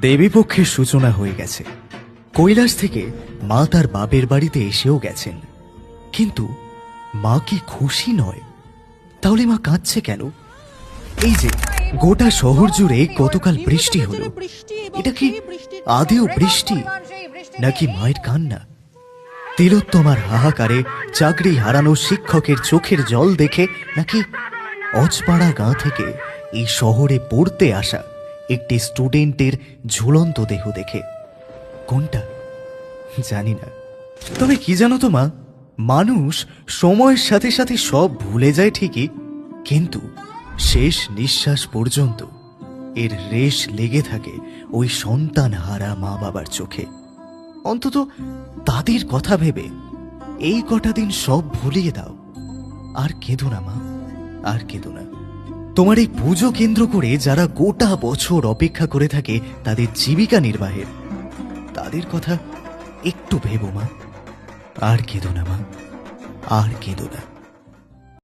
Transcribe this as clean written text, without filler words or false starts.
দেবীপক্ষের সূচনা হয়ে গেছে। কৈলাস থেকে মা তার বাপের বাড়িতে এসেও গেছেন, কিন্তু মা কি খুশি নয়? তাহলে মা কাঁদছে কেন? এই যে গোটা শহর জুড়ে গতকাল বৃষ্টি হলো, এটা কি আদেও বৃষ্টি নাকি মায়ের কান্না? তিলোত্তমার হাহাকারে চাকরি হারানো শিক্ষকের চোখের জল দেখে, নাকি অজপাড়া গাঁ থেকে এই শহরে পড়তে আসা একটি স্টুডেন্টের ঝুলন্ত দেহ দেখে? কোনটা জানি না। তবে কি জানো তো মা, মানুষ সময়ের সাথে সাথে সব ভুলে যায় ঠিকই, কিন্তু শেষ নিঃশ্বাস পর্যন্ত এর রেশ লেগে থাকে ওই সন্তান হারা মা বাবার চোখে। অন্তত তাদের কথা ভেবে এই কটা দিন সব ভুলিয়ে দাও। আর কেঁদো না মা, আর কেঁদো না। তোমার এই পুজো কেন্দ্র করে যারা গোটা বছর অপেক্ষা করে থাকে তাদের জীবিকা নির্বাহের, তাদের কথা একটু ভেবো মা। আর কেঁদো না মা, আর কেঁদো না।